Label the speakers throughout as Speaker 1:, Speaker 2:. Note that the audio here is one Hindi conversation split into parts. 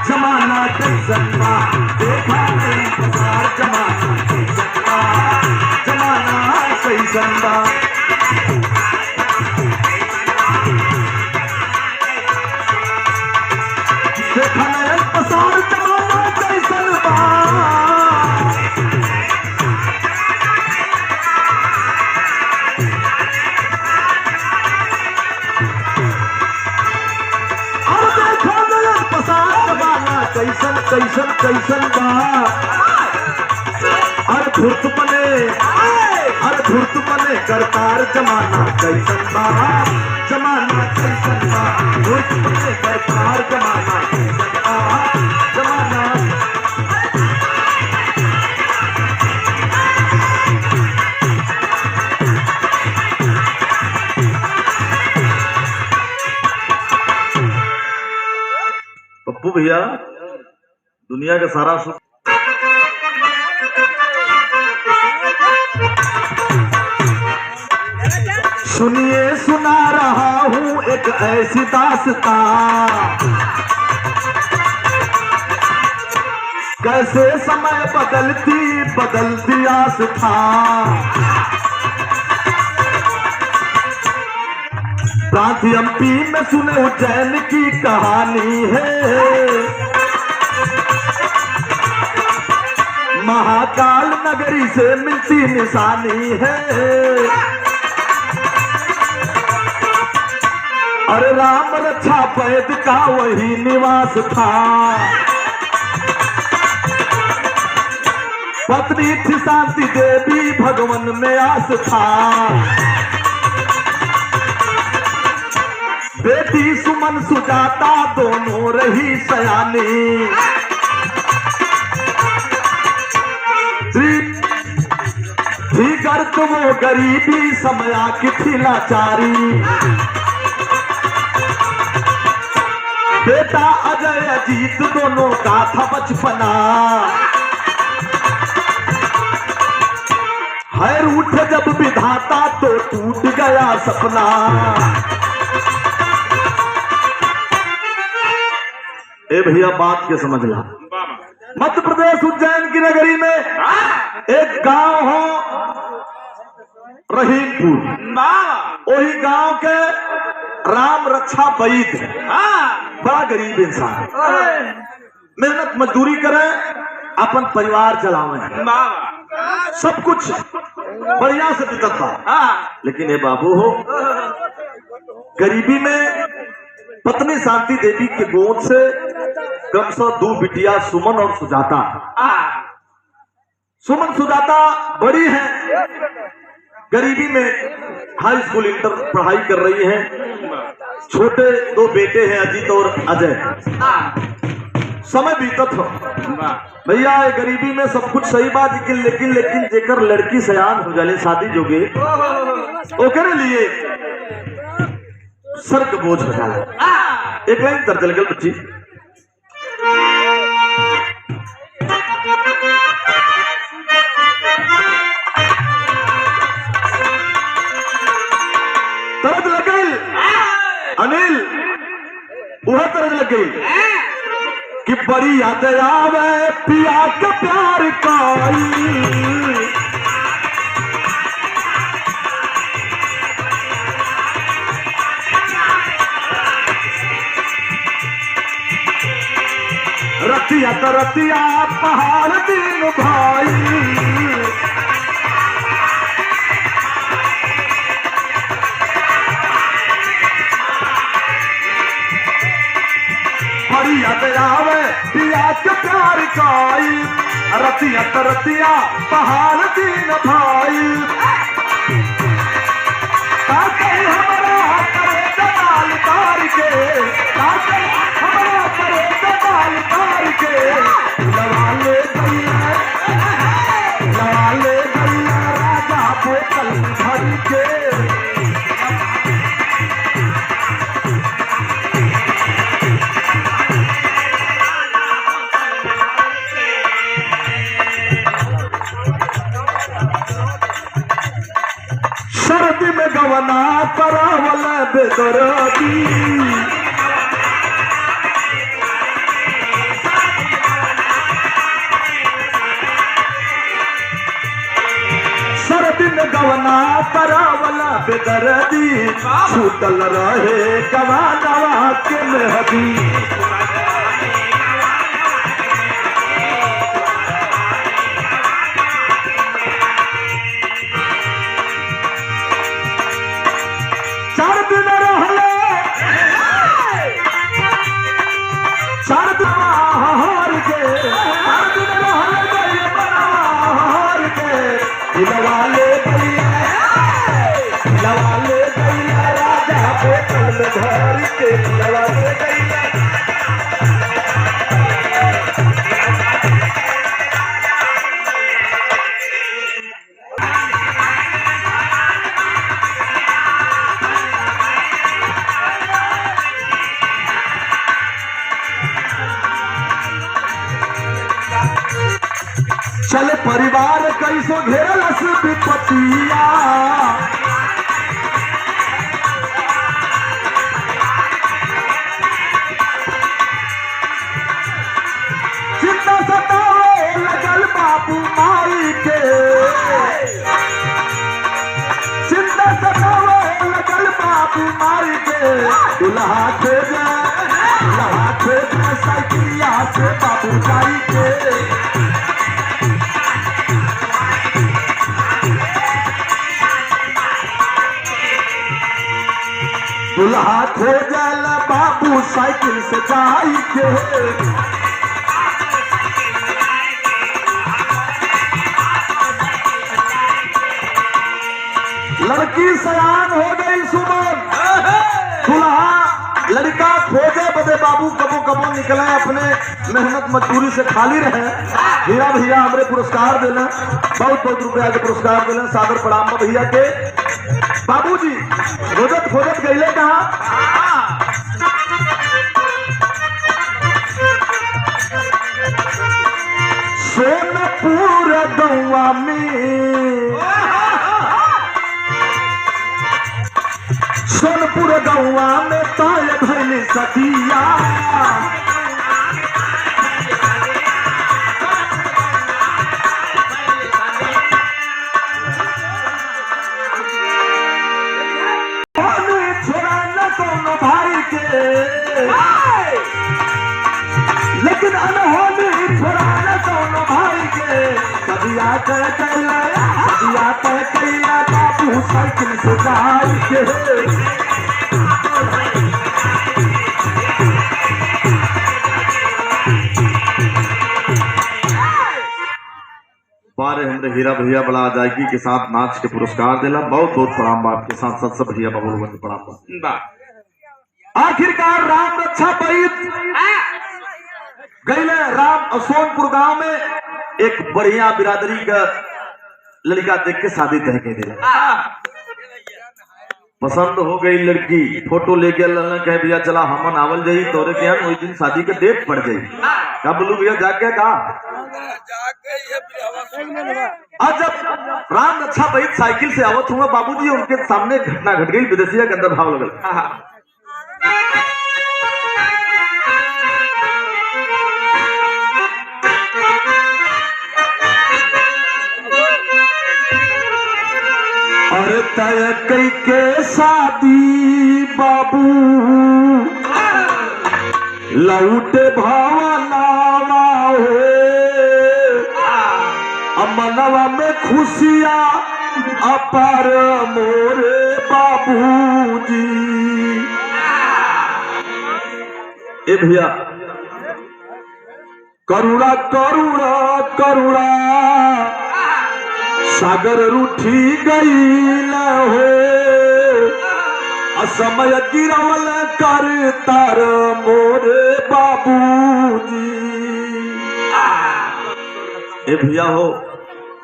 Speaker 1: जमाना कैसन बा देखा नहीं बाजार जमाना कैसन बा जमाना कैसन बा देखा नहीं बाजार जमाना कैसन बा कैसन कैसन कैसन बा अरे धुर्त बने करतार जमाना कैसन बा जमाना कैसन बा धुर्त बने करतार जमाना कैसन बा जमाना पप्पू भैया दुनिया का सारा सुख सुनिए सुना रहा हूं एक ऐसी दास्तां कैसे समय बदलती आस्था प्रांत एमपी में सुने उज्जैन की कहानी है महाकाल नगरी से मिलती निशानी है अरे राम रक्षा पैद का वही निवास था पत्नी थी शांति देवी भगवान में आस था बेटी सुमन सुजाता दोनों रही सयानी थी गर्त वो गरीबी समया की थी लाचारी बेटा अजय अजीत दोनों का था बचपना है रूठ जब विधाता तो टूट गया सपना ए भैया बात के समझ ला मध्य प्रदेश उज्जैन की नगरी में एक गांव हो रहीमपुर वही गांव के राम रक्षा वैद बड़ा गरीब इंसान मेहनत मजदूरी करे अपन परिवार चलावे सब कुछ बढ़िया से बीतत बा लेकिन ये बाबू हो गरीबी में पत्नी शांति देवी के गोद से क्रमशः दो बिटिया सुमन और सुजाता सुमन सुजाता बड़ी है गरीबी में हाई स्कूल इंटर पढ़ाई कर रही हैं छोटे दो बेटे हैं अजीत और अजय समय बीतत हो भैया गरीबी में सब कुछ सही बात लेकिन जेकर लड़की सयान हो जाले शादी जोगे ओकरे लिए सर का बोझ हो जाला एक लाइन तर चल गल बच्ची तरद लग गई अनिल वह तरद लग गई कि बड़ी याद आवे पिया के प्यार काई रतिया तो रतिया पहाड़ दिन भाई बड़ी याद आवे पिया के प्यार काई रतिया तो रतिया पहाड़ दिन भाई हमारा करे दलाल तार के हमारा करे दलाल तार के लवाले गैया राजा बोतल भर के सर्दी में गवना करावल बेदरदी दिन गवना करावला बेदर्दी छूटल रहे गवानवा के मेहदी चले परिवार कैसो घेरलस विपतिया चिंता सतावे लगल बाबू माई के चिंता सतावे लगल बाबू माई के दुल्हा खोजे साइकिलिया से बाबू जाई के दुल्हा खोजल बाबू साइकिल से जाई के लड़की सयान हो गई सुमन दुल्हा लड़का खोजे बदे बाबू कबो कबो निकले अपने मेहनत मजदूरी से खाली रहे हीरा भैया हमरे पुरस्कार दिले बहुत रुपया के पुरस्कार दिले सादर प्रणाम भैया के बाबूजी खोजत खोजत गईले कहा सोनपुर गौवा में सोनपुर गौवा में ताय भैली सतिया लेकिन अनहोनी पुराना दोनों भाई के कदिया कैला बाबू साइकिल से जाई के बारे हमने हीरा भैया बड़ा अदायगी के साथ नाच के पुरस्कार दिला बहुत प्रणाम बाप के साथ सब भैया बाबू प्रणाम। आखिरकार राम रक्षा परित गईले राम सोनपुर गांव में एक बढ़िया बिरादरी का लड़का देख के शादी तय के दिला पसंद हो गई लड़की फोटो लेके कहे भैया चला हमन आवल जाई तोरे के वही दिन शादी के डेट पड़ जाई क्या बोलू भैया जाके कहा आज जब राम रक्षा परित साइकिल से आवत हुआ बाबूजी उनके सामने घटना घट गई विदेशिया के अंदर भाव लगल और तय कई के शादी बाबू लौटे भावनावा हो अमनवा में खुशियां अपार मोरे बाबूजी। ए भैया करुणा करुणा करुणा सागर रूठी गई हो असमय गिरवल कर तार मोरे बाबूजी। ए भैया हो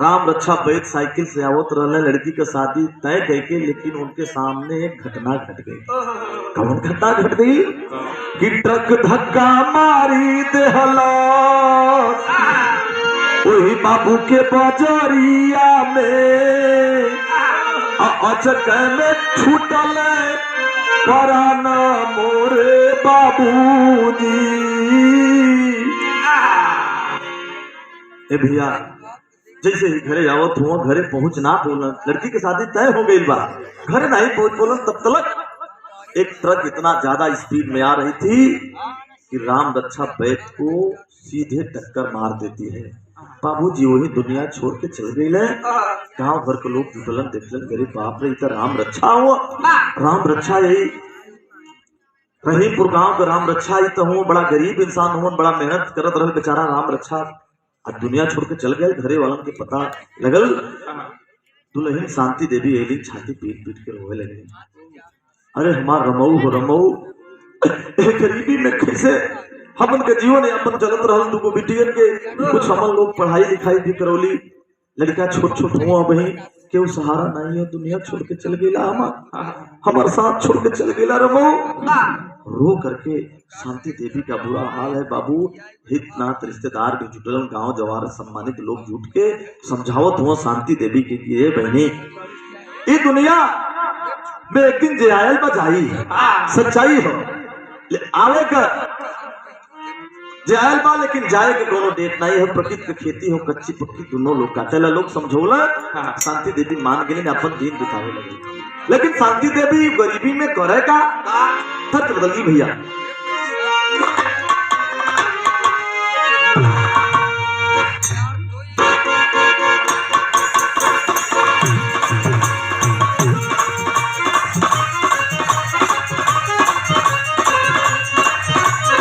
Speaker 1: राम रक्षा बैठ साइकिल से आवत रहने लड़की का शादी तय करके लेकिन उनके सामने एक घटना घट गई। कौन घटना घट गई कि ट्रक धक्का मारी देहला वही बाबू के बजरिया में अचक में छूटल पराना मोरे बाबूजी। ए भैया जैसे ही घरे आवत हुआ घरे पहुंच ना बोलन, लड़की के शादी तय हो गई बा, घरे नहीं पहुंच बोलन, तब तक एक ट्रक इतना ज्यादा स्पीड में आ रही थी कि राम रक्षा बैठ को सीधे टक्कर मार देती है। बाबूजी वही दुनिया छोड़ के चल गई है। गांव भर के लोग जुटलन देखलन, गरीब बाप रे इधर राम रक्षा हुआ, राम रक्षा यही रहीमपुर गांव का राम रक्षा ही तो हूँ, बड़ा गरीब इंसान हूँ, बड़ा मेहनत करत रहे बेचारा राम रक्षा, अब दुनिया छोड़ के चल गए। घरे वालों के पता लगल, दुल्हन शांति देवी एली छाती पीट पीट के रोए लगे, अरे हमार रमऊ हो रमऊ, गरीबी में कैसे हमन के जीवन अपन जगत रहल, दुगो बिटियन के कुछ हमन लोग पढ़ाई लिखाई भी करौली, लड़का छोट छोट हुआ वही केहू सहारा नहीं है, दुनिया छोड़ के चल गेला, हमार साथ छोड़ के चल गेला रमऊ। रो करके शांति देवी का बुरा हाल है बाबू, हित नात रिश्तेदार भी जुटल, गांव जवार सम्मानित लोग जुट के समझावत हुआ शांति देवी के कि बहनी ये दुनिया में एक दिन जे आयल बा जाई, सच्चाई हो आवे का जे आयल बा, लेकिन जाए के कोनो डेट नहीं है, प्रकृति के खेती हो कच्ची पक्की दोनों लोग काटेला, लोग समझौला। शांति देवी मान गई, अपन दिन बितावे लगी, लेकिन शांति देवी गरीबी में करे का तक बदली भैया।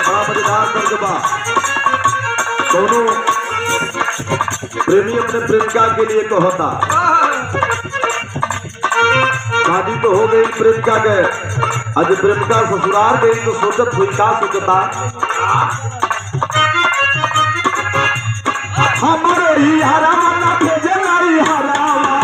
Speaker 1: बड़ा मजेदार तर्जुमा, दोनों प्रेमी अपने प्रेमिका के लिए तो होता, शादी तो हो गई प्रेमिका के, आज प्रेमिका ससुराल गई तो सोचत हुई का सोचता, हमारे ही हरावा ना भेजे नहीं हरावा,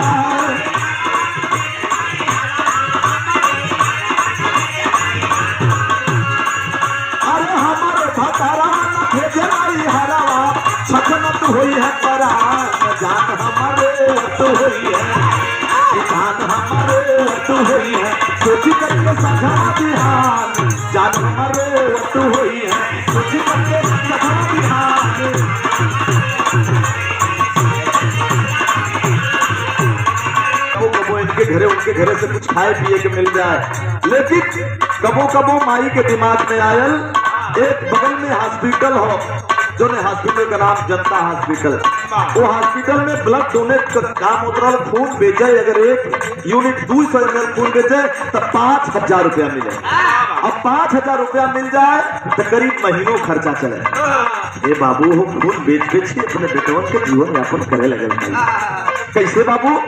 Speaker 1: अरे हमारे भतारा ना भेजे नहीं हरावा, छखनत हुई है परा जान हमारे तो हुई है, जान हमारे तो हुई है, सोची करके सजा बिहान, जान हमारे तो हुई है, सोची करके सजा बिहान। कबो इनके घरे उनके घरे से कुछ खाए पिए के मिल जाए, लेकिन कबो कबो माई के दिमाग में आयल, एक बगल में हॉस्पिटल हो, जो ने हॉस्पिटल का नाम जनता हॉस्पिटल, वो हॉस्पिटल में ब्लड डोनेट का काम होता है, खून बेचे, अगर एक यूनिट 200 ml खून बेचे तो 5,000 रुपया मिले, अब 5,000 रुपया मिल जाए तो करीब महीनों खर्चा चले। ये बाबू हो खून बेच बेच के अपने बेटवन के जीवन यापन करे लगे, कैसे बाबू?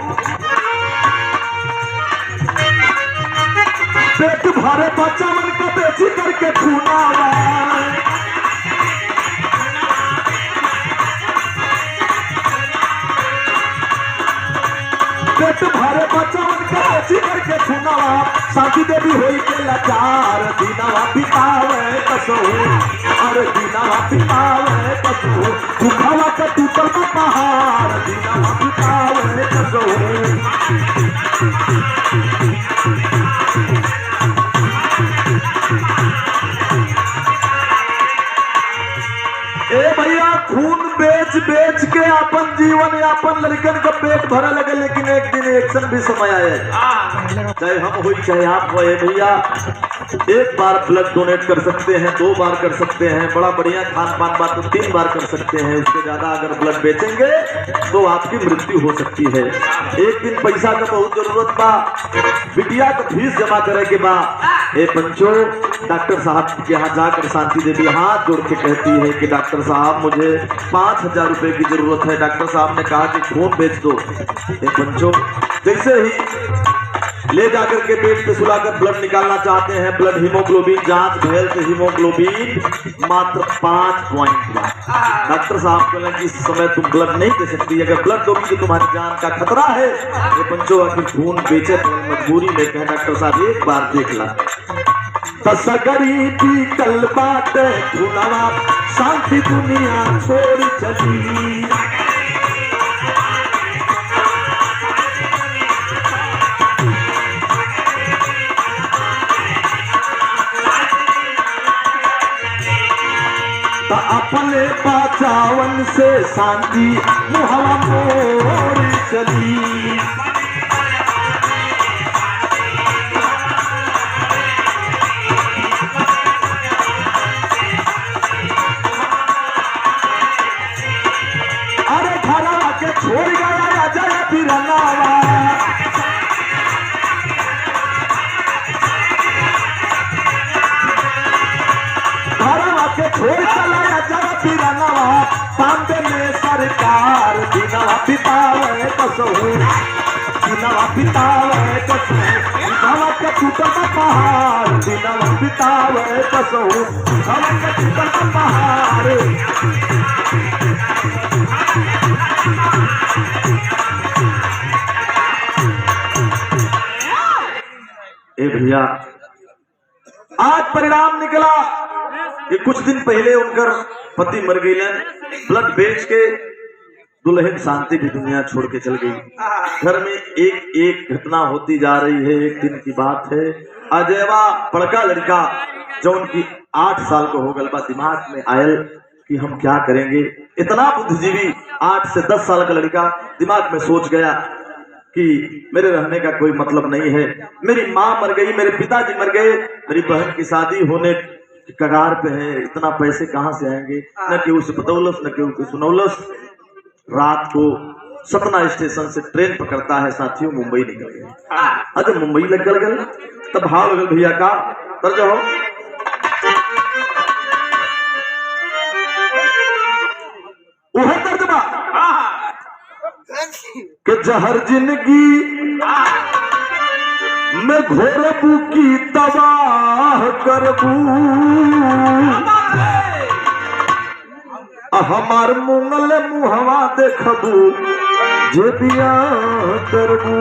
Speaker 1: पेट भरे बच्चा मन को बेची करके खूनावा, पेट भरे बच्चा मन को बेची करके खूनावा, शांति देवी होई के लाचार, दीनावा पितावे कसो, अरे दीनावा पितावे कसो, दुखावा का टूटल पहाड़, दीनावा पितावे कसो। ए भैया खून बेच बेच के अपन जीवन यापन लड़कन का पेट भरा लगे, लेकिन एक दिन एक्शन भी समय आए, चाहे हम हो चाहे आप हो भैया, एक बार ब्लड डोनेट कर सकते हैं, 2 बार कर सकते हैं, बड़ा बढ़िया खान पान बात तो 3 बार कर सकते हैं, उससे ज्यादा अगर ब्लड बेचेंगे तो आपकी मृत्यु हो सकती है। एक दिन पैसा का बहुत जरूरत बा, बिटिया का फीस जमा करे के बाद ए पंचो डॉक्टर साहब के यहाँ जाकर शांति देवी हाथ जोड़ के कहती है कि डॉक्टर साहब मुझे 5,000 रुपए की जरूरत है। डॉक्टर साहब ने कहा कि खून बेच दो। ए पंचो जैसे ही ले जाकर के पेट पे सुलाकर ब्लड निकालना चाहते हैं, ब्लड हीमोग्लोबिन जांच भेल तो हीमोग्लोबिन मात्र 5 पॉइंट। डॉक्टर साहब कहने कि इस समय तुम ब्लड नहीं दे सकती, अगर ब्लड दोगी तो तुम्हारी जान का खतरा है। ये पंचो आखिर खून बेचे तो मजबूरी में कहे डॉक्टर साहब एक बार देख ला गरीबी कल बात खुनावा, शांति दुनिया छोड़ चली। अपने बचावन से शांति मुहवा चली। अरे घरवा के छोड़ गया अजय बिरनावा, घरवा के छोड़ चला अजय बिरनावा, पांडे में सरकार दिनवा बितावे कसहू, दिनवा बितावे कसहू, दिनवा के टूटल पहाड़, दिनवा बितावे कसहू, दिनवा के टूटल पहाड़। ए भैया, आज परिणाम निकला कि कुछ दिन पहले उनकर पति मर गई, ब्लड बेच के दुल्हन शांति भी दुनिया छोड़ के चल गई। घर में एक एक घटना होती जा रही है। एक दिन की बात है, अजयवा बड़का लड़का जो उनकी 8 साल को हो गया, दिमाग में आयल कि हम क्या करेंगे। इतना बुद्धिजीवी 8 से 10 साल का लड़का दिमाग में सोच गया कि मेरे रहने का कोई मतलब नहीं है। मेरी माँ मर गई, मेरे पिताजी मर गए, मेरी बहन की शादी होने की कगार पे है, इतना पैसे कहाँ से आएंगे। न केहू से बतौलस, न केहू के सुनौलस। रात को सतना स्टेशन से ट्रेन पकड़ता है साथियों, मुंबई निकल गए। अगर मुंबई निकल गए तब भाव लगल भैया का तर जाओ। वह तर्जमा कि जहर जिंदगी में घोरबू की तबाह करबू, हमार मुंगल मुहवा देखबू जे बिया करबू।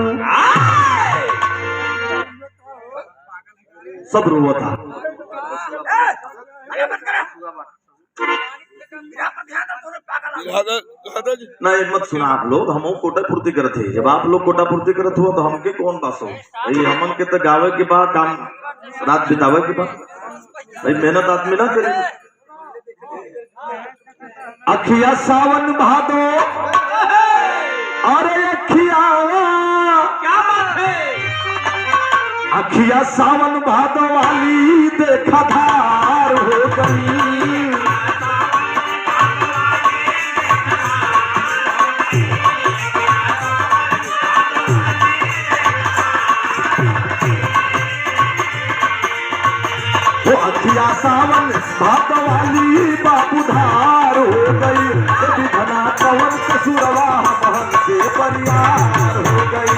Speaker 1: सब रोता नहीं, मत सुना आप लोग, हम कोटा पूर्ति करते हैं। जब आप लोग कोटा पूर्ति करते हो तो हमके कौन बात हो भाई, हमन के तो गावे के बाद काम रात बितावे के बाद भाई मेहनत आदमी ना करे। अखिया सावन भादो, अरे अखिया क्या बात है, अखिया सावन भादो वाली देखा धार हो गई। अखिया सावन भादो वाली बाबू धार हो गई, विघना कवन कसुरवा हम से परियार हो गई,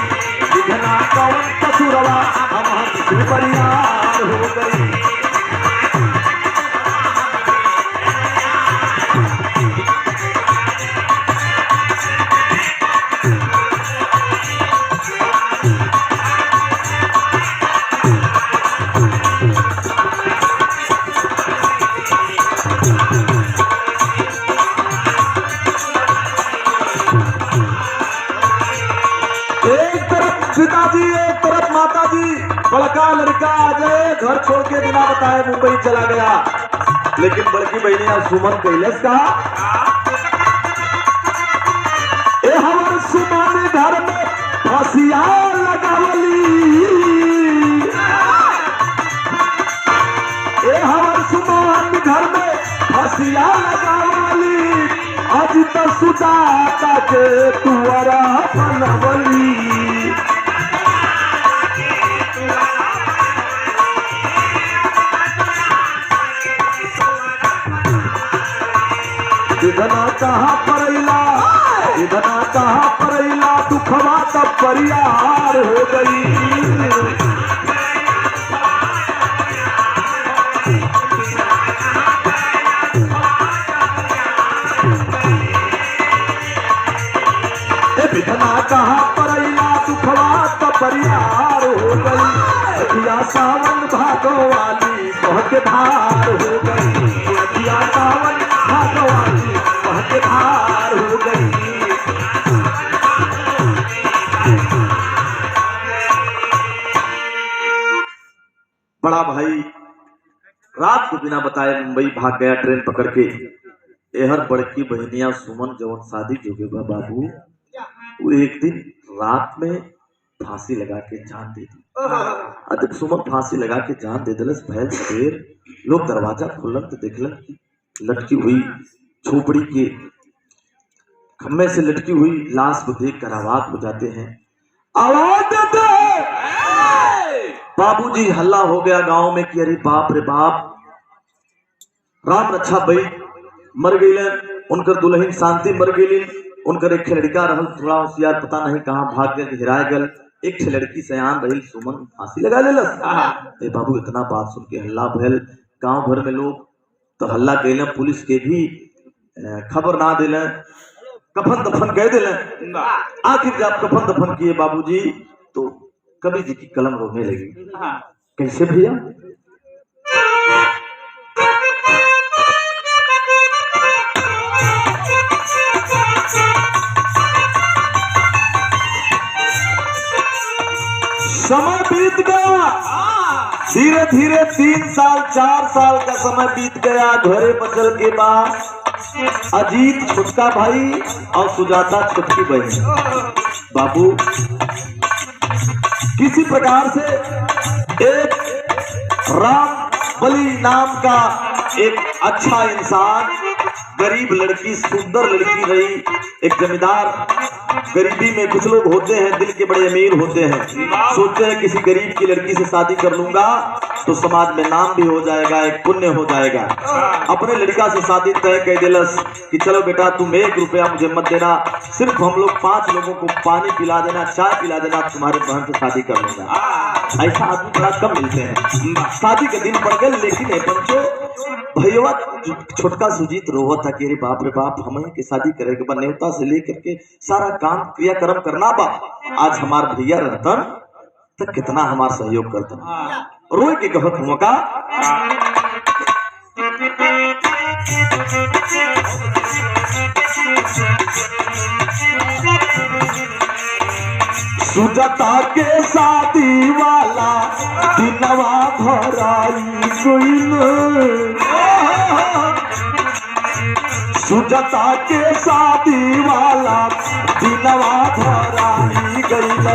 Speaker 1: विघना कवन कसुरवा हम से परियार हो गई। पिताजी एक तरफ माताजी, बड़का लड़का अजय घर छोड़ के बिना बताए मुंबई चला गया। लेकिन बड़की बहनिया सुमन कैलस कहा, ए हमारे सुमन घर में फांसिया लगावली, ए हमारे सुमन घर में फांसिया लगावली, आज तो सुजाता के तुअरा बनवली। इधना कहाँ परैला, इधना कहाँ परैला, दुखवा तब परियार हो गई। इधना कहाँ परैला, दुखवा तब परियार हो गई। अखिया सावन भादो वाली बहुत धार हो गई, अखिया सावन भादो वाली बहुत धार हो गई। बड़ा भाई रात को बिना बताए मुंबई भाग गया ट्रेन पकड़ के। एहर बड़की बहनिया सुमन जवन शादी जोगे बा बाबू, वो एक दिन रात में फांसी लगा के जान दे दी। जब सुमन फांसी लगा के जान दे दिलस भैल सवेर लोग दरवाजा खोलन तो देखलन कि लटकी हुई झोपड़ी के खम्भे से लटकी हुई लाश को देख कर आवाज हो जाते हैं, आवाज देते बाबूजी। हल्ला हो गया गांव में कि अरे बाप रे बाप, राम रक्षा भाई मर गई, उनकर दुल्हन शांति मर गई, उनकर एक लड़का रहल थोड़ा होशियार, पता नहीं कहाँ भाग गए हिराय गल, एक लड़की सयान रही सुमन फांसी लगा ले। बाबू इतना बात सुन के हल्ला भैल, गांव भर में लोग तो हल्ला कैल, पुलिस के भी खबर ना दिल, कफन दफन कह दिल। आखिर जब कफन दफन किए बाबूजी तो कवि जी की कलम रोने लगी। कैसे भैया? समय बीत गया, धीरे धीरे 3 साल 4 साल का समय बीत गया। घरे बचल के बाद अजीत छोटका भाई और सुजाता छोटकी बहन। बाबू किसी प्रकार से एक राम बली नाम का एक अच्छा इंसान, गरीब लड़की, सुंदर लड़की रही, एक जमींदार। गरीबी में कुछ लोग होते हैं दिल के बड़े अमीर होते हैं, सोचते हैं किसी गरीब की लड़की से शादी कर लूंगा तो समाज में नाम भी हो जाएगा, एक पुण्य हो जाएगा। अपने लड़का से शादी तय कह दिलस कि चलो बेटा तुम 1 रुपया मुझे मत देना, सिर्फ हम लोग 5 लोगों को पानी पिला देना, चाय पिला देना, तुम्हारे बहन से शादी कर लूंगा। ऐसा आदमी बड़ा कम मिलते हैं। शादी के दिन पड़ गए, लेकिन बच्चों भैया छोटका सुजीत रोवत था कि अरे बाप रे बाप, हमें की शादी करेंगे बा, न्योता से लेकर के सारा काम क्रियाक्रम करना बा। आज हमार भैया रहतन तो कितना हमारा सहयोग करता, रोए के कहत हुआ का। सुजाता के शादी वाला दिनवा भराई गइल, सुजाता के शादी वाला दिनवा भराई गइल,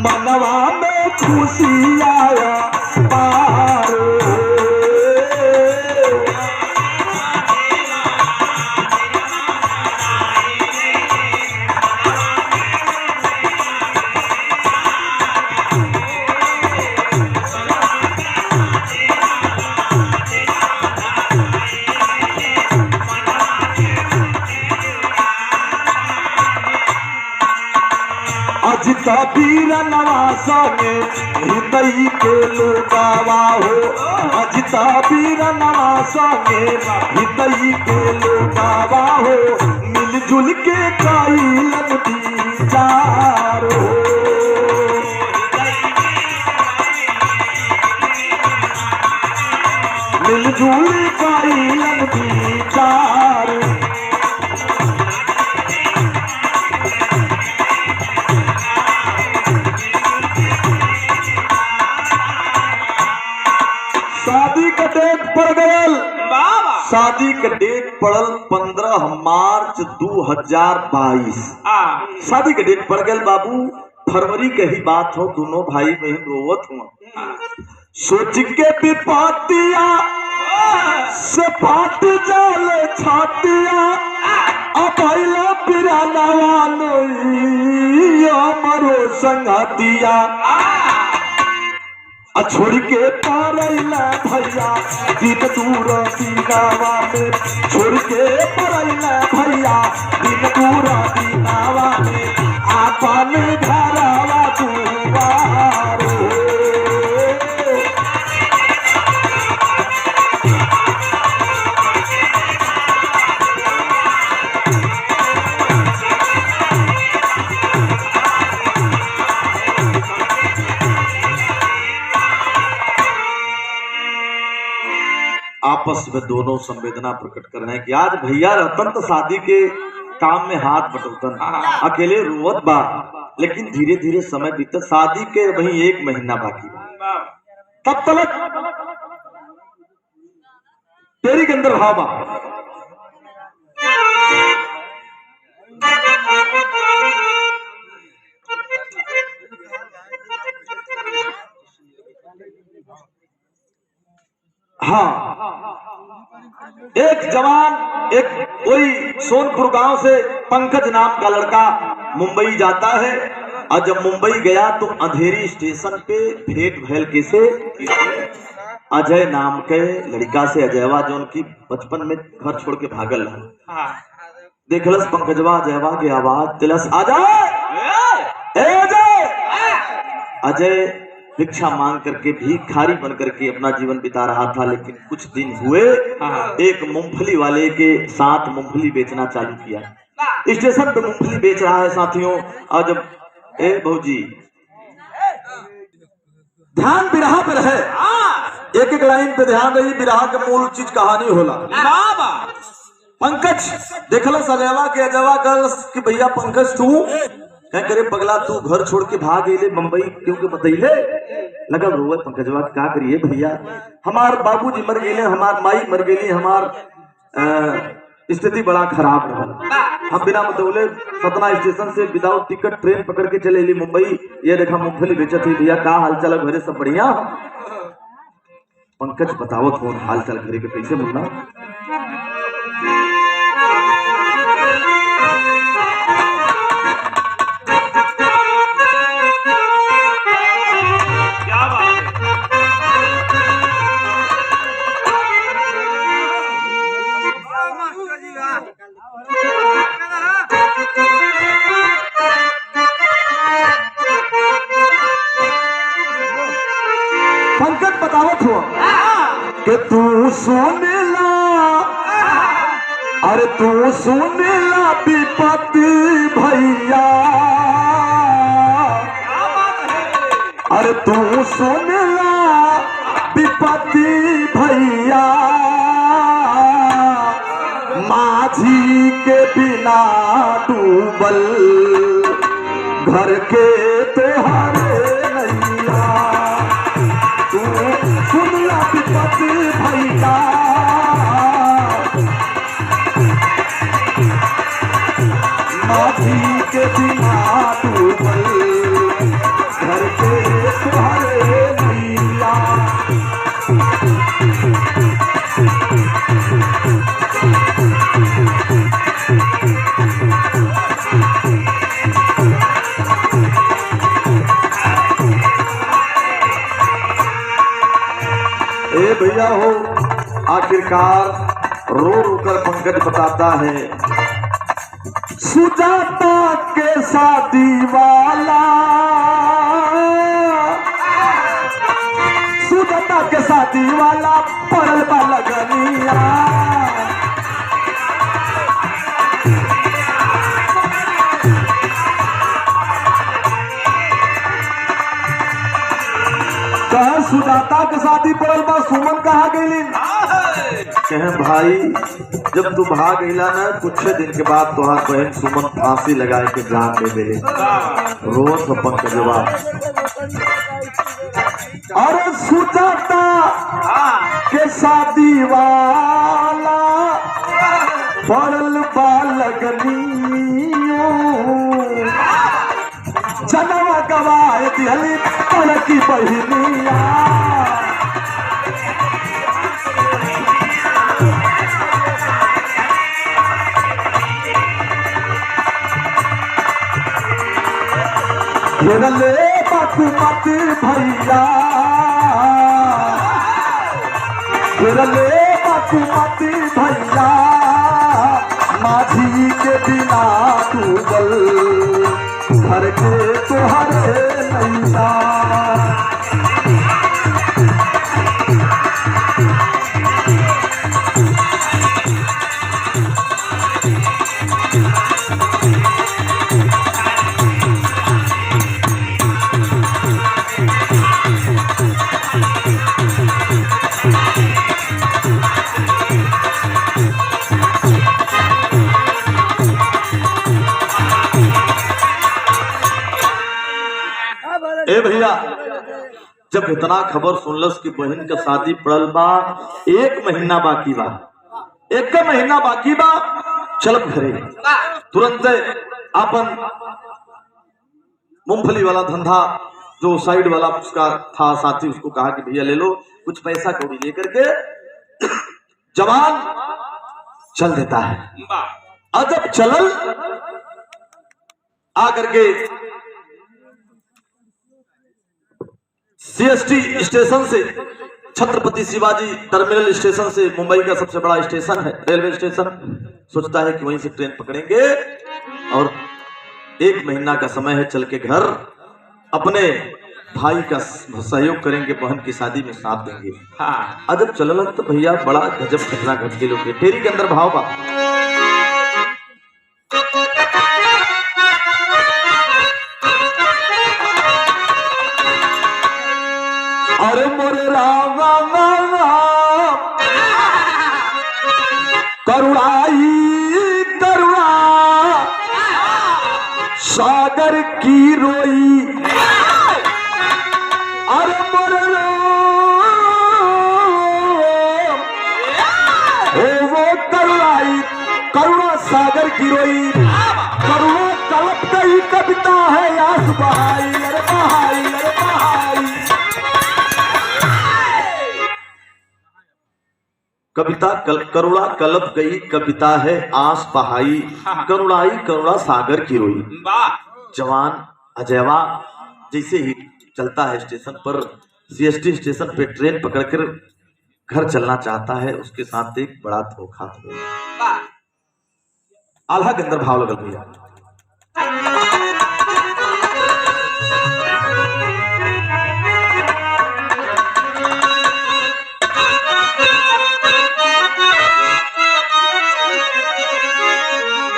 Speaker 1: मनवा में खुशी आया पार। अजिता वीर नवासा में हृदय के लोगावा हो, अजिता वीर नवासा में हृदय के लोगावा हो, मिलजुल के काइलन विचार हो। मिलजुल काइलन विचार। शादी का डेट पड़ गयल, शादी का डेट पड़ल 15 मार्च 2022। शादी का डेट पड़ गयल बाबू, फरवरी के ही बात हो, दोनों भाई बहन रोवत हुआ। सोच के पिपातिया से फाट जाले छातिया, अपैला पिरानवा नोइया मरो संगतिया। छोड़ के परैला भैया दिन दूर दीनावा में, छोड़ के परैला भैया दिन दूर दीनावा में, आपन घरवा दुआर। आपस में दोनों संवेदना प्रकट कर रहे हैं कि आज भैया रतन तो शादी के काम में हाथ बटोतन, अकेले रोवत बा। लेकिन धीरे धीरे समय बीतत, शादी के वही 1 महीना बाकी बा, तब तक तेरी के अंदर भाव बा। हाँ, एक जवान, एक कोई सोनपुर गांव से पंकज नाम का लड़का मुंबई जाता है, और जब मुंबई गया तो अंधेरी स्टेशन पे भेंट भैल किसे, अजय नाम के लड़का से, अजयवा जो उनकी बचपन में घर छोड़ के भागल है। देखलस पंकजवा अजयवा की आवाज दिलस, अजय भिक्षा मांग करके भिखारी बन करके अपना जीवन बिता रहा था। लेकिन कुछ दिन हुए, एक मूंगफली वाले के साथ मूंगफली बेचना चालू किया। स्टेशन पे मूंगफली बेच रहा है साथियों। और जब भौजी ध्यान बिरहा पे रहे, एक एक लाइन पे ध्यान रही, बिरहा के मूल चीज कहानी होला। पंकज देखल सजवा के अजवा कर कि भैया पंकज तू क्या करे पगला, तू घर छोड़ के भाग गए मुंबई क्योंकि बतैले लगा रोवे। पंकजवा क्या करिए भैया, हमार बाबूजी मर गए, हमार माई मर गई, हमार स्थिति बड़ा खराब रहा। हम बिना बतौले सतना स्टेशन से विदाउट टिकट ट्रेन पकड़ के चले मुंबई। ये देखा मूंगफली बेचत थी। भैया का हाल चाल घरे सब बढ़िया? पंकज बतावत हो हाल चाल घरे के कैसे मुन्ना? पंकज बतावत हो कि तू सुनेला, अरे तू सुनेला विपत्ति भैया, अरे तू सुनेला विपत्ति भैया, माझी के बिना डूबल घर के तोहरे नैया, तू सुनला विपत्ति भैया, माझी के बिना डूबल घर के तोहरे नैया। ए भैया हो, आखिरकार रो रो कर पंकज बताता है, सुजाता के शादी वाला, सुजाता के शादी वाला पड़ल बा लगनिया, सुजाता के शादी पड़ल बा, सुमन कहा गई? कहे भाई जब तू भाग गईला ना, कुछ दिन के बाद तुहार बहन सुमन फांसी लगाए के जान दे देले। रोज अपन के जवाब, अरे सुजाता के शादी वाला पड़ल बा लगनियो, जनवा गवाए दिहली पड़की बहिनिया, घेरले बाकुमत भैया, घेरले बाकुमत भैया, माझी के बिना डूबल घर के तोहरे नैया। ए भैया जब इतना खबर सुनलस कि बहन के शादी पड़ल बा, 1 महीना बाकी बा, 1 महीना बाकी बा, चल घरे तुरंत अपन मूंगफली वाला धंधा जो साइड वाला उसका था साथी, उसको कहा कि भैया ले लो कुछ पैसा कौड़ी लेकर के जवान चल देता है। और जब चलल आकर के सीएसटी स्टेशन से, छत्रपति शिवाजी टर्मिनल स्टेशन से, मुंबई का सबसे बड़ा स्टेशन है, रेलवे स्टेशन, सोचता है कि वहीं से ट्रेन पकड़ेंगे और 1 महीना का समय है, चल के घर अपने भाई का सहयोग करेंगे, बहन की शादी में साथ देंगे। हाँ, जब चलल तो भैया बड़ा गजब घटना घट के लोग टेरी के अंदर भाव बा। अरे मोरे राम राम राम करुणाई करुणा सागर की रोई, अरे मोरे राम ओ वो करुणाई करुणा सागर की रोई, करुणा कलप गई कविता है आस बहाई, अरे बहाई अरे बहाई। कविता करुणा कलप गई कविता है आस बहाई, करुणाई करुणा सागर की रोई। जवान अजयवा जैसे ही चलता है स्टेशन पर, सीएसटी स्टेशन पे ट्रेन पकड़कर घर चलना चाहता है, उसके साथ एक बड़ा धोखा हुआ। आल्हा के अंदर भाव लगल भैया।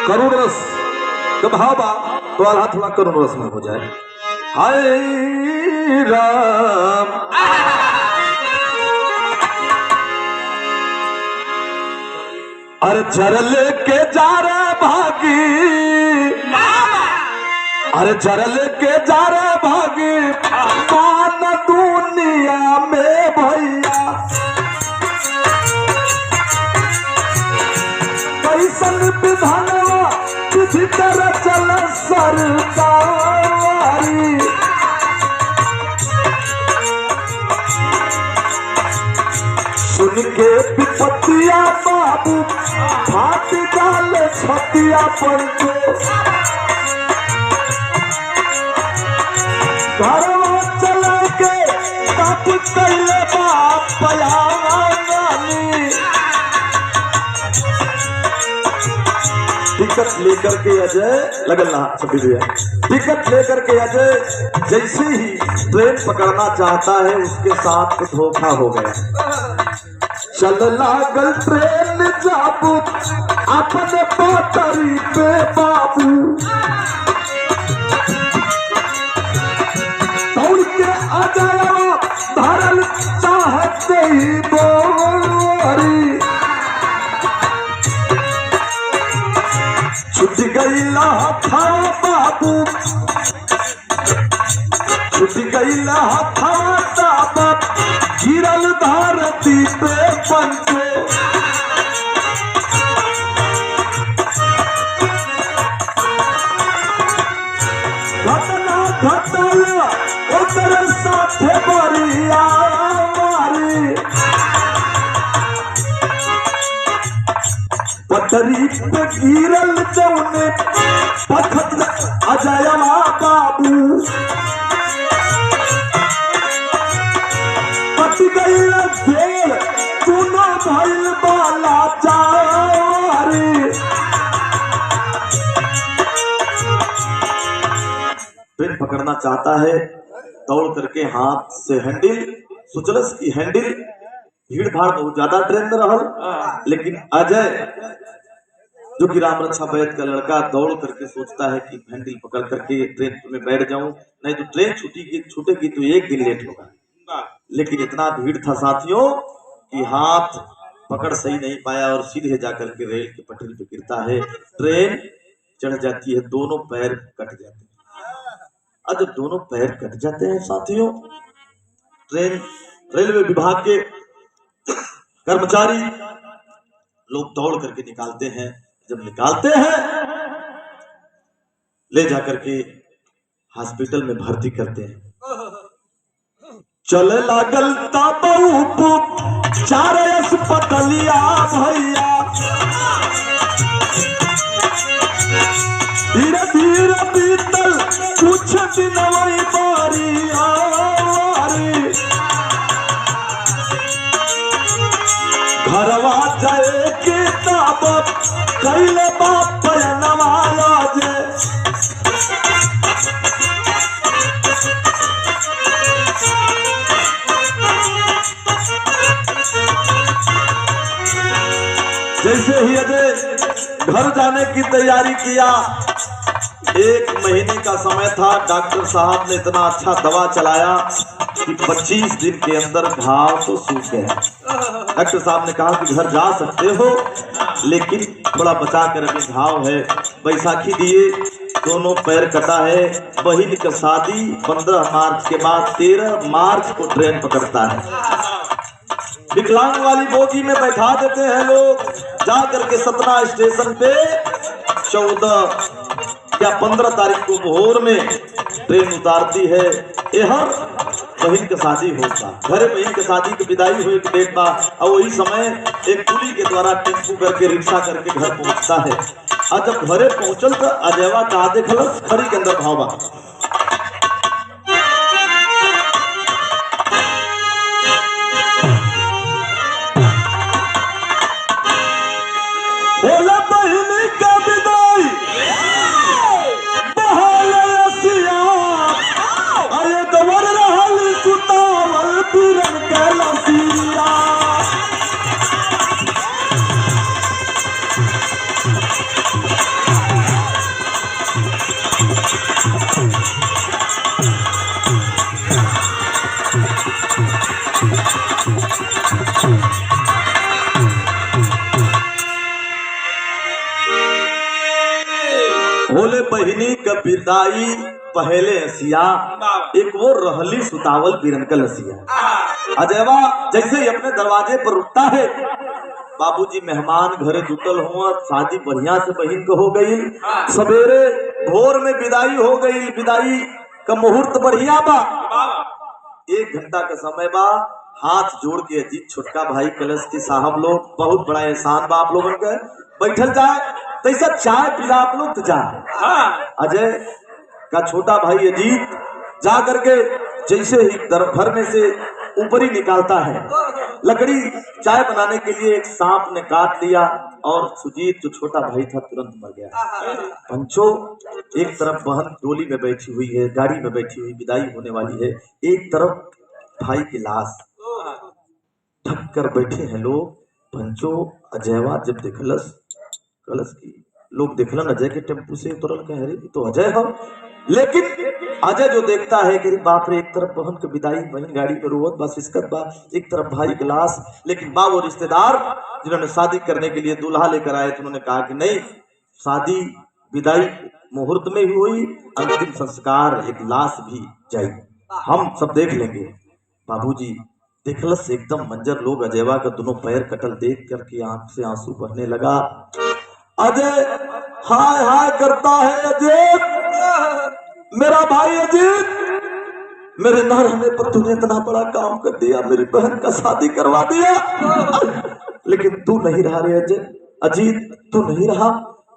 Speaker 1: करुण रस का भाव बा तो आल्हा थोड़ा करुण रस में हो जाए। हाय राम अरे जर लेके जा रहे भागी, अरे जर लेके जा रहे भागी मान दुनिया में भैया, कैसन विधानवा तुझी तरह चल सरकारी, सुन के विपत्तिया बाबू फाट डाल छतिया पर को, घरवा चला के बाप कैले बाप पयावानी, टिकट लेकर के अजय लगल ना सभी भैया, टिकट लेकर के अजय जैसे ही ट्रेन पकड़ना चाहता है उसके साथ धोखा हो गया। चल लागल ट्रेन जाबू अपने पातरी पे बाबू, दौड़ के अजय धरल चाहते ही बोरी, छुट गई लाथा बाबू, छुट गई लाथा बाबू, गिरल धरती पे पंचो, घटना घटल ओकर साथे बरिया मारी, पटरी पे गिरल जौने पथत अजयवा बाबू, पट गई देर तूनो भइल बाला चारी, ट्रेन पकड़ना चाहता है, दौड़ करके हाथ से हैंडल सुचलस की हैंडल, भीड़ भाड़ बहुत ज्यादा ट्रेन में रहल, लेकिन अजय जो कि राम रक्षा बैत का लड़का दौड़ करके सोचता है कि हैंडल पकड़ करके ट्रेन में बैठ जाऊं, नहीं तो ट्रेन छूटेगी तो 1 दिन लेट होगा। लेकिन इतना भीड़ था साथियों कि हाथ पकड़ सही नहीं पाया और सीधे जाकर के रेल की पटरी पे गिरता है, ट्रेन चढ़ जाती है, दोनों पैर कट जाते हैं। अब जब दोनों पैर कट जाते हैं साथियों, ट्रेन रेलवे विभाग के कर्मचारी लोग दौड़ करके निकालते हैं, जब निकालते हैं ले जाकर के हॉस्पिटल में भर्ती करते हैं। चले लागल ताबू चारे अस्पतलिया भैया धीरे धीरे बीतल कुछ दिन वही बारी घरवा जाए के तब कैले बाप नवाया जे जैसे ही अजय घर जाने की तैयारी किया, 1 महीने का समय था। डॉक्टर साहब ने इतना अच्छा दवा चलाया कि 25 दिन के अंदर घाव तो सूख गया। डॉक्टर साहब ने कहा कि घर जा सकते हो, लेकिन थोड़ा बचा कर अभी घाव है। बैसाखी दिए, दोनों पैर कटा है। बहन की शादी 15 मार्च के बाद 13 मार्च को ट्रेन पकड़ता है। विकलांग वाली बोगी में बैठा देते हैं लोग। जा करके सतना स्टेशन पे 14 या 15 तारीख को भोर में ट्रेन उतारती है। हर बहन की शादी होता, घरे बहन की शादी की विदाई हुई के डेट बा, और वही समय एक कुली के द्वारा टेम्पू करके रिक्शा करके घर पहुंचता है। और जब घरे पहुंचल तो अजयवा का देखलस खड़ी के अंदर भावा बोला बहनी का विदाई बहालसिया अरे गवर रहल सुतावल पीरन के लसिया बोले बहिनी का विदाई पहले हसिया एक वो रहली सुतावल बीरन का लसिया। अजयवा जैसे ही अपने दरवाजे पर रुकता है, बाबूजी मेहमान घरे जुटल हुआ, शादी बढ़िया से बहन को हो गई। सवेरे भोर में विदाई हो गई। विदाई का मुहूर्त बढ़िया बा। 1 घंटा का समय बा। हाथ जोड़ के अजीत छोटका भाई कलश की साहब लोग, बहुत बड़ा एहसान बा आप लोगों का, बैठल जाए तैसा चाय पिला आप लोग तो जा। अजय का छोटा भाई अजीत जा करके जैसे ही घर में से ऊपर ही निकालता है लकड़ी चाय बनाने के लिए, एक सांप ने काट लिया और सुजीत जो छोटा भाई था तुरंत मर गया। पंचो एक तरफ बहन डोली में बैठी हुई है, गाड़ी में बैठी हुई, विदाई होने वाली है। एक तरफ भाई की लाश ढक कर बैठे हैं लोग। पंचो अजयवा जब देखलस कलश की लोग देखलन अजय के टेम्पू से उतरल कह रहे तो अजय हो, लेकिन अजय जो देखता है कि बाप रे, एक तरफ बहन की विदाई, बहन गाड़ी में रोवत बा, सिसकत बा, एक तरफ भाई की लाश। लेकिन बा वो रिश्तेदार जिन्होंने शादी करने के लिए दूल्हा लेकर आए थे, उन्होंने कहा कि नहीं, शादी विदाई मुहूर्त में ही हुई, अंतिम संस्कार एक लाश भी जाएगी, हम सब देख लेंगे। बाबूजी देखलस एकदम मंजर। लोग अजयवा का दोनों पैर कटल देख करके आंख से आंसू बहने लगा। अजय हाय हाय करता है, अजीत मेरा भाई अजीत, मेरे न रहने पर तूने इतना बड़ा काम कर दिया, मेरी बहन का शादी करवा दिया, लेकिन तू नहीं रहा रे अजय, अजीत तू नहीं रहा।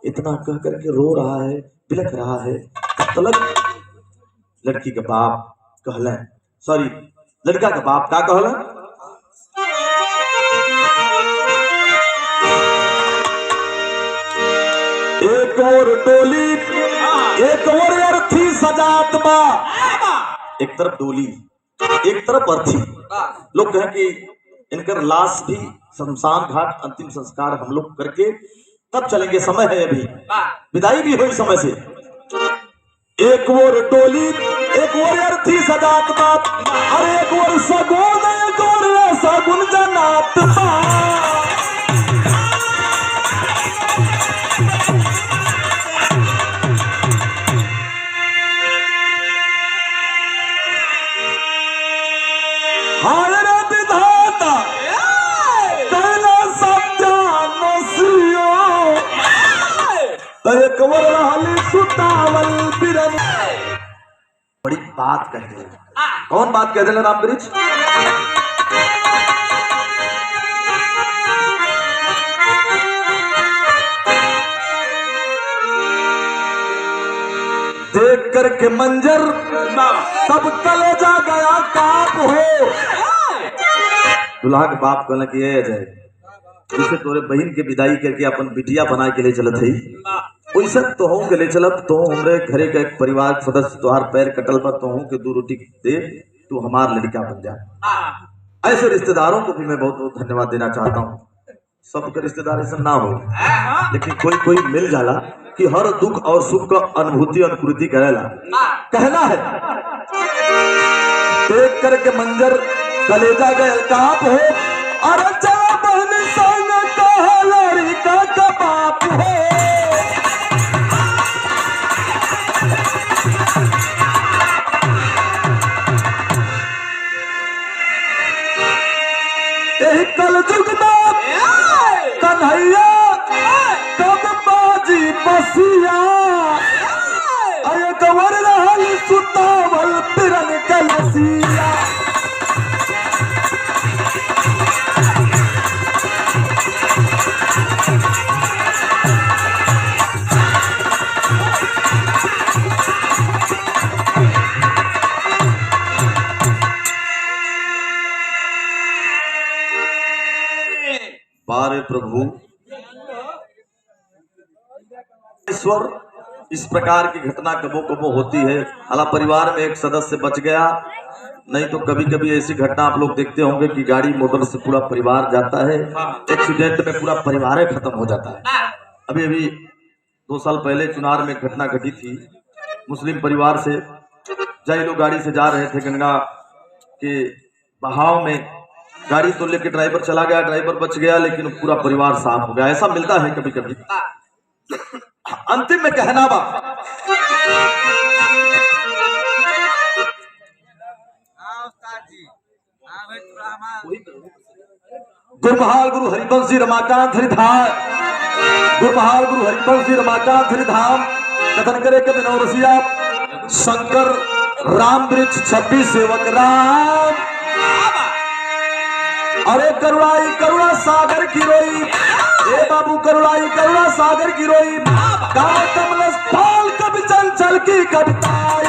Speaker 1: इतना कह करके रो रहा है, बिलख रहा है। तलक लड़की का बाप कहले, सॉरी लड़का का बाप क्या कहला, एक और डोली एक और अर्थी सजात बा। एक तरफ डोली एक तरफ अर्थी। लोग कहें कि इनकर लाश भी शमशान घाट अंतिम संस्कार हम लोग करके तब चलेंगे, समय है अभी, विदाई भी हुई समय से। एक और डोली एक और अर्थी सजात बा, अरे एक और सगुन एक और सगुन जनात बा। बड़ी बात कह दे, कौन बात कह दे राम ब्रिज, करके मंजर सब कलेजा गया काप हो। दुल्हा के बाप कहला कि ये अजय जैसे तोरे बहन के विदाई करके अपन बिटिया बना के ले चलत है वैसे तो हूँ के ले चलब तो हमरे घरे का एक परिवार सदस्य तोहार पैर कटल पर तो हूँ के 2 रोटी दे तू हमार लड़का बन जा। ऐसे रिश्तेदारों को भी मैं बहुत बहुत धन्यवाद देना चाहता हूँ। सबके रिश्तेदार ऐसा ना हो लेकिन कोई कोई मिल जाला कि हर दुख और सुख का अनुभूति अनुकृति करेला। कहना है देख करके मंजर कलेजा गए काप हो और चला बहन संग कहा लड़का का बाप हो। यही कल जुग में कन्हैया कब बाजी बसिया अय गवर रहल सुतावल पिरन कलसिया। बारे प्रभु ईश्वर इस प्रकार की घटना कबो कबो होती है। हालां परिवार में एक सदस्य बच गया नहीं तो कभी कभी ऐसी घटना आप लोग देखते होंगे कि गाड़ी मोटर से पूरा परिवार जाता है एक्सीडेंट में पूरा परिवार खत्म हो जाता है। अभी अभी 2 साल पहले चुनार में घटना घटी थी। मुस्लिम परिवार से जय लोग गाड़ी से जा रहे थे गंगा के बहाव में गाड़ी तो लेके ड्राइवर चला गया ड्राइवर बच गया लेकिन पूरा परिवार साफ हो गया। ऐसा मिलता है कभी कभी। अंतिम में कहना बा गुरमहाल गुरु हरिवंश जी रमाकांत हरिधाम गुरमहाल गुरु हरिवंश जी रमाकांत हरिधाम कथन करे के बिनौरसिया शंकर राम वृक्ष 26 सेवक राम अरे करुणाई करुणा सागर की रोई ए बाबू करुणाई करुणा सागर की रोई काल कमल पाल कभी चल चल की कविता।